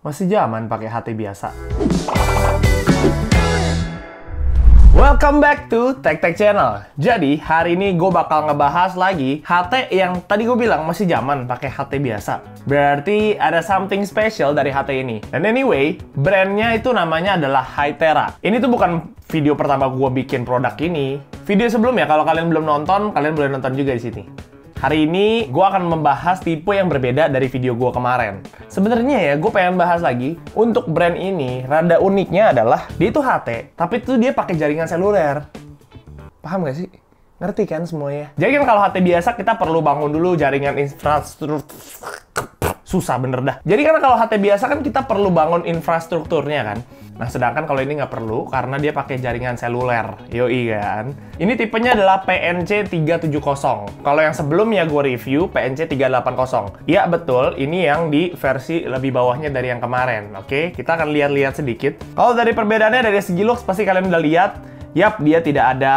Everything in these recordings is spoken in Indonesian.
Masih zaman pakai HT biasa. Welcome back to Tech Channel. Jadi, hari ini gue bakal ngebahas lagi HT yang tadi gue bilang masih zaman pakai HT biasa. Berarti ada something special dari HT ini. Dan anyway, brandnya itu namanya adalah Hytera. Ini tuh bukan video pertama gue bikin produk ini. Video sebelumnya, kalau kalian belum nonton, kalian boleh nonton juga di sini. Hari ini gue akan membahas tipe yang berbeda dari video gue kemarin. Sebenarnya ya, gue pengen bahas lagi untuk brand ini. Rada uniknya adalah dia itu HT, tapi tuh dia pakai jaringan seluler. Paham gak sih? Ngerti kan semuanya? Jadi kan kalau HT biasa kita perlu bangun dulu jaringan infrastruktur. Susah bener dah. Jadi kan kalau HT biasa kan kita perlu bangun infrastrukturnya kan. Nah, sedangkan kalau ini nggak perlu karena dia pakai jaringan seluler. Yoi kan. Ini tipenya adalah PNC 370. Kalau yang sebelumnya gue review PNC 380. Iya betul, ini yang di versi lebih bawahnya dari yang kemarin. Oke, kita akan lihat-lihat sedikit. Kalau dari perbedaannya dari segi looks pasti kalian udah lihat. Yap, dia tidak ada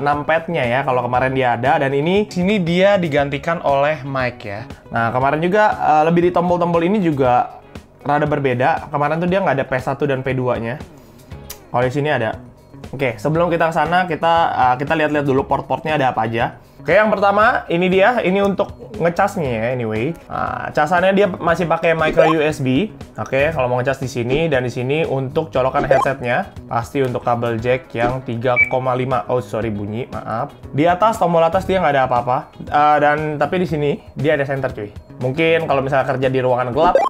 numpad-nya ya. Kalau kemarin dia ada, dan ini sini dia digantikan oleh mic ya. Nah, kemarin juga lebih di tombol-tombol ini juga rada berbeda. Kemarin tuh dia nggak ada P1 dan P2-nya. Kalau di sini ada. Oke, sebelum kita ke sana, kita lihat-lihat dulu port-portnya ada apa aja. Oke, yang pertama ini dia. Ini untuk ngecasnya ya, anyway. Nah, casannya dia masih pakai micro USB. Oke, kalau mau ngecas di sini, dan di sini untuk colokan headsetnya pasti untuk kabel jack yang 3,5. Oh, sorry bunyi, maaf. Di atas tombol atas dia nggak ada apa-apa. Dan tapi di sini dia ada center cuy. Mungkin kalau misalnya kerja di ruangan gelap,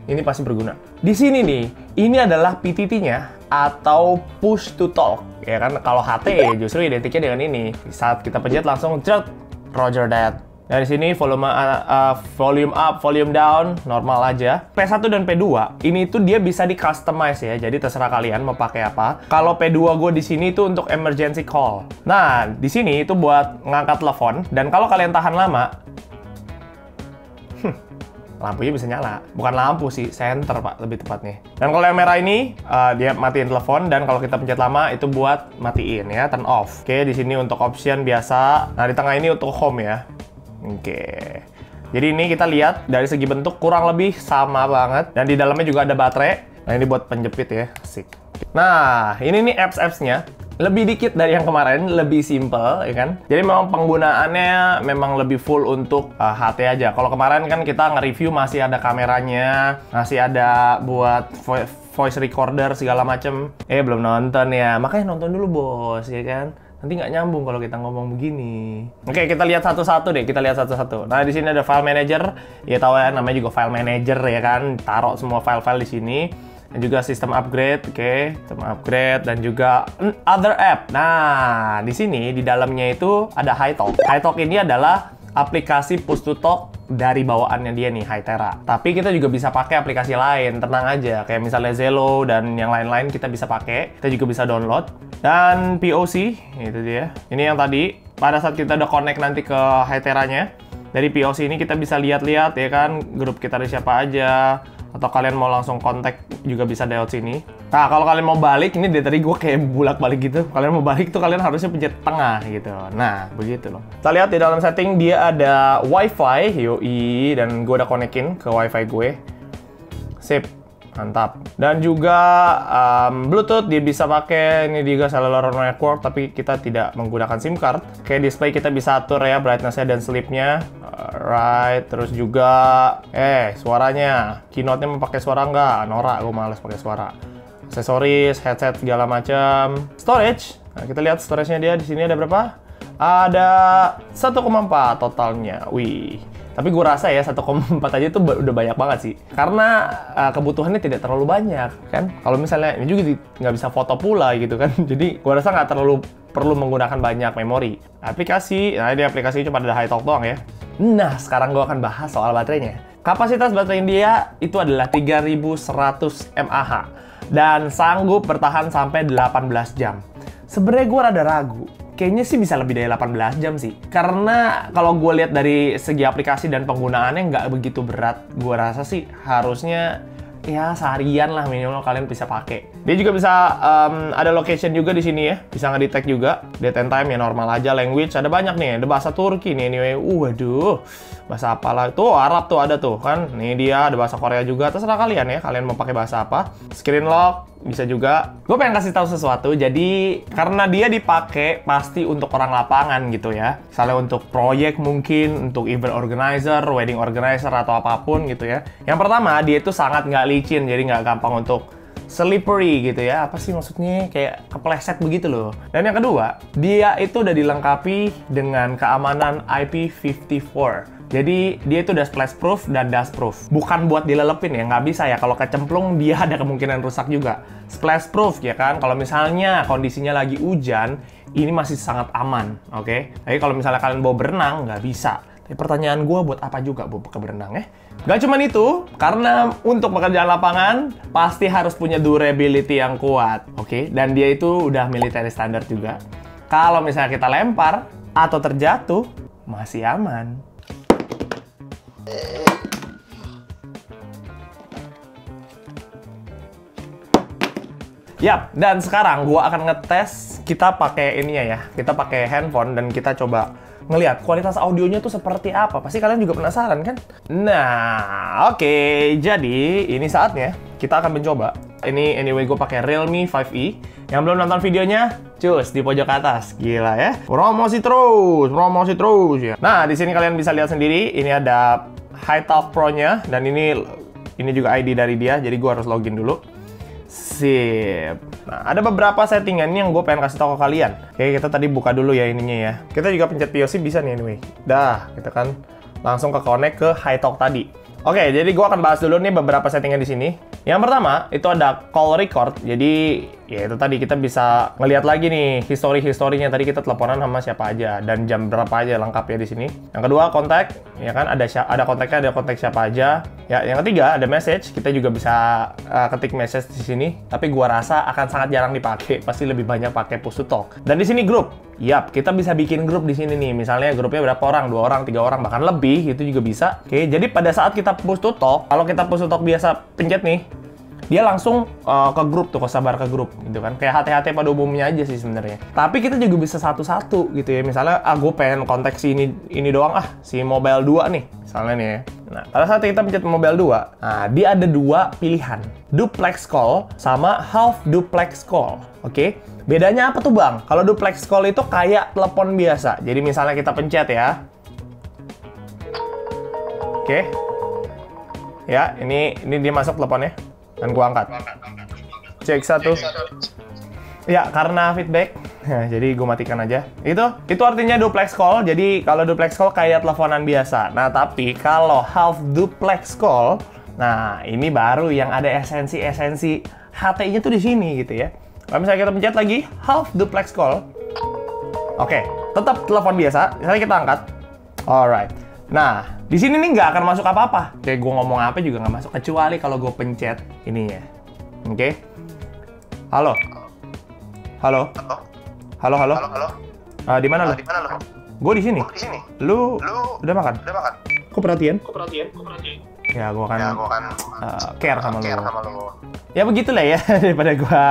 ini pasti berguna. Di sini nih, ini adalah PTT-nya atau push to talk. Ya kan, kalau HT justru identiknya dengan ini. Saat kita pencet langsung cek, roger that. Dari sini volume up, volume down, normal aja. P1 dan P2, ini tuh dia bisa di customize ya. Jadi terserah kalian mau pakai apa. Kalau P2 gue di sini itu untuk emergency call. Nah, di sini itu buat ngangkat telepon. Dan kalau kalian tahan lama, lampunya bisa nyala. Bukan lampu sih, senter pak, lebih tepatnya. Dan kalau yang merah ini, dia matiin telepon. Dan kalau kita pencet lama, itu buat matiin ya, turn off. Oke, di sini untuk option biasa. Nah, di tengah ini untuk home ya. Oke. Jadi ini kita lihat, dari segi bentuk kurang lebih sama banget. Dan di dalamnya juga ada baterai. Nah, ini buat penjepit ya, asik. Nah, ini nih apps-appsnya. Lebih dikit dari yang kemarin, lebih simple, ya kan? Jadi memang penggunaannya memang lebih full untuk HT aja. Kalau kemarin kan kita nge-review masih ada kameranya, masih ada buat voice recorder segala macem. Belum nonton ya, makanya nonton dulu bos, ya kan? Nanti nggak nyambung kalau kita ngomong begini. Oke, kita lihat satu-satu deh, kita lihat satu-satu. Nah, di sini ada file manager, ya tahu ya namanya juga file manager ya kan? Taruh semua file-file di sini. Dan juga sistem upgrade, oke, sistem upgrade, dan juga other app. Nah, di sini di dalamnya itu ada HyTalk. HyTalk ini adalah aplikasi push to talk dari bawaannya dia nih, Hytera. Tapi kita juga bisa pakai aplikasi lain, tenang aja, kayak misalnya Zello dan yang lain-lain kita bisa pakai. Kita juga bisa download. Dan POC, itu dia. Ini yang tadi, pada saat kita udah connect nanti ke Hyteranya, dari POC ini kita bisa lihat-lihat ya kan, grup kita ada siapa aja. Atau kalian mau langsung kontak juga bisa lewat sini. Nah, kalau kalian mau balik, ini dari tadi gue kayak bulak-balik gitu. Kalian mau balik tuh kalian harusnya pencet tengah gitu. Nah, begitu loh. Kita lihat di dalam setting dia ada WiFi, yoi, dan gue udah konekin ke WiFi gue. Sip, mantap. Dan juga Bluetooth dia bisa pakai. Ini juga cellular network, tapi kita tidak menggunakan SIM card. Kayak display kita bisa atur ya brightness-nya dan sleep-nya. Right, terus juga suaranya, keynote-nya mau pakai suara nggak? Norak, gue males pakai suara. Aksesoris, headset segala macam. Storage, nah kita lihat storage-nya dia di sini ada berapa? Ada 1,4 totalnya. Wih, tapi gue rasa ya 1,4 aja itu udah banyak banget sih. Karena kebutuhannya tidak terlalu banyak kan. Kalau misalnya ini juga nggak bisa foto pula gitu kan. Jadi gue rasa nggak terlalu perlu menggunakan banyak memori. Aplikasi, nah ini aplikasi cuma ada HyTalk doang ya. Nah, sekarang gue akan bahas soal baterainya. Kapasitas baterai dia itu adalah 3100 mAh dan sanggup bertahan sampai 18 jam. Sebenarnya gue rada ragu. Kayaknya sih bisa lebih dari 18 jam sih. Karena kalau gue lihat dari segi aplikasi dan penggunaannya nggak begitu berat. Gue rasa sih harusnya ya seharian lah minimal kalian bisa pakai. Dia juga bisa ada location juga di sini ya, bisa ngedetect juga. Date and time ya normal aja, language ada banyak nih, ada bahasa Turki nih anyway. Waduh, bahasa apalah tuh, Arab tuh ada tuh kan. Nih dia ada bahasa Korea juga, terserah kalian ya, kalian mau pakai bahasa apa. Screen lock bisa juga. Gue pengen kasih tahu sesuatu, jadi karena dia dipakai pasti untuk orang lapangan gitu ya. Misalnya untuk proyek mungkin, untuk event organizer, wedding organizer atau apapun gitu ya. Yang pertama, dia itu sangat nggak licin, jadi nggak gampang untuk slippery gitu ya. Apa sih maksudnya? Kayak kepleset begitu loh. Dan yang kedua, dia itu udah dilengkapi dengan keamanan IP54. Jadi dia itu udah splash proof dan dust proof. Bukan buat dilelepin ya, nggak bisa ya. Kalau kecemplung dia ada kemungkinan rusak juga. Splash proof ya kan, kalau misalnya kondisinya lagi hujan, ini masih sangat aman, oke? Tapi kalau misalnya kalian bawa berenang, nggak bisa. Tapi pertanyaan gue, buat apa juga bawa pakai berenang ya? Gak cuma itu, karena untuk pekerjaan lapangan, pasti harus punya durability yang kuat, oke? Dan dia itu udah military standard juga. Kalau misalnya kita lempar atau terjatuh, masih aman. Yap, dan sekarang gua akan ngetes kita pakai ininya ya. Kita pakai handphone dan kita coba ngelihat kualitas audionya tuh seperti apa. Pasti kalian juga penasaran kan? Nah, oke. Jadi, ini saatnya kita akan mencoba. Ini anyway gue pakai Realme 5E. Yang belum nonton videonya, cus di pojok atas. Gila ya. Promosi terus ya. Nah, di sini kalian bisa lihat sendiri, ini ada HiTalk Pro-nya dan ini juga ID dari dia. Jadi gue harus login dulu. Sip. Nah, ada beberapa settingan yang gue pengen kasih tahu ke kalian. Oke, kita tadi buka dulu ya ininya ya. Kita juga pencet POC bisa nih anyway. Dah, kita kan langsung ke connect ke HiTalk tadi. Oke, jadi gue akan bahas dulu nih beberapa settingan di sini. Yang pertama, itu ada call record. Jadi, ya itu tadi kita bisa ngelihat lagi nih historinya. Tadi kita teleponan sama siapa aja dan jam berapa aja lengkap ya di sini. Yang kedua, kontak, ya kan ada kontaknya, ada kontak siapa aja. Ya, yang ketiga ada message. Kita juga bisa ketik message di sini. Tapi gua rasa akan sangat jarang dipakai. Pasti lebih banyak pakai push to talk. Dan di sini grup. Yap, kita bisa bikin grup di sini nih. Misalnya grupnya berapa orang? 2 orang, 3 orang, bahkan lebih. Itu juga bisa. Oke, jadi pada saat kita push to talk, kalau kita push to talk biasa pencet nih, dia langsung ke grup tuh, kesabar ke grup gitu kan. Kayak HT-HT pada umumnya aja sih sebenarnya. Tapi kita juga bisa satu-satu gitu ya. Misalnya, gue pengen kontak si ini doang si Mobile 2 nih. Misalnya nih ya. Nah, pada saat kita pencet Mobile 2, nah dia ada 2 pilihan. Duplex call sama half duplex call. Oke? Bedanya apa tuh bang? Kalau duplex call itu kayak telepon biasa. Jadi misalnya kita pencet ya. Oke. Ya, ini dia masuk teleponnya. Dan gua angkat. Cek 1. Ya, karena feedback. Nah, jadi gua matikan aja. Itu artinya duplex call. Jadi kalau duplex call kayak teleponan biasa. Nah, tapi kalau half duplex call, nah ini baru yang ada esensi HT-nya tuh di sini gitu ya. Kalau misalnya kita pencet lagi half duplex call. Oke, tetap telepon biasa. Misalnya kita angkat. Alright. Nah, di sini nih nggak akan masuk apa-apa. Kayak gue ngomong apa juga nggak masuk, kecuali kalau gue pencet ininya. Oke? Halo? Halo? Halo? Halo? Di mana lo? Gue di sini. Lu udah makan? Kok perhatian? Ya, gue akan care sama lu. Ya begitulah ya, daripada gue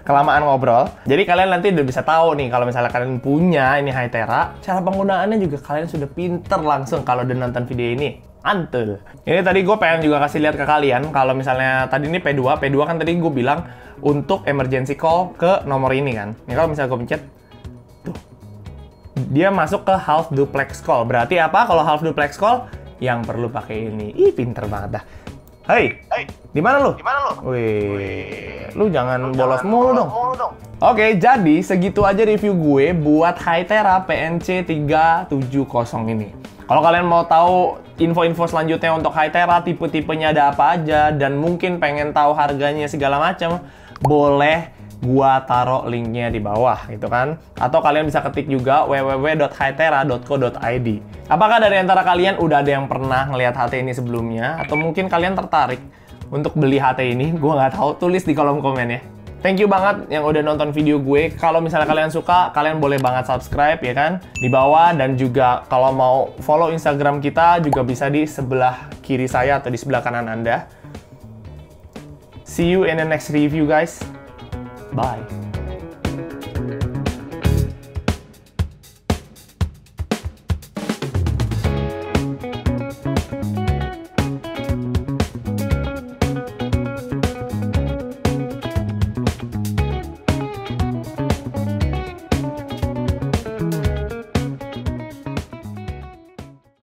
kelamaan ngobrol. Jadi kalian nanti udah bisa tahu nih, kalau misalnya kalian punya ini Hytera, cara penggunaannya juga kalian sudah pinter langsung kalau udah nonton video ini. Antul. Ini tadi gue pengen juga kasih lihat ke kalian, kalau misalnya tadi ini P2 kan tadi gue bilang untuk emergency call ke nomor ini kan. Ini kalau misalnya gue pencet, tuh. Dia masuk ke half duplex call. Berarti apa kalau half duplex call? Yang perlu pakai ini. Ih, pinter banget dah. Hey, di mana lu? Wih, lu jangan bolos mulu dong. Oke, jadi segitu aja review gue buat Hytera PNC 370 ini. Kalau kalian mau tahu info-info selanjutnya untuk Hytera, tipe-tipenya ada apa aja, dan mungkin pengen tahu harganya segala macam, boleh gua taruh linknya di bawah gitu kan, atau kalian bisa ketik juga www.hytera.co.id. Apakah dari antara kalian udah ada yang pernah ngelihat HT ini sebelumnya, atau mungkin kalian tertarik untuk beli HT ini? Gua nggak tahu, tulis di kolom komen ya. Thank you banget yang udah nonton video gue. Kalau misalnya kalian suka, kalian boleh banget subscribe ya kan di bawah, dan juga kalau mau follow Instagram kita juga bisa di sebelah kiri saya atau di sebelah kanan Anda. See you in the next review guys. Bye.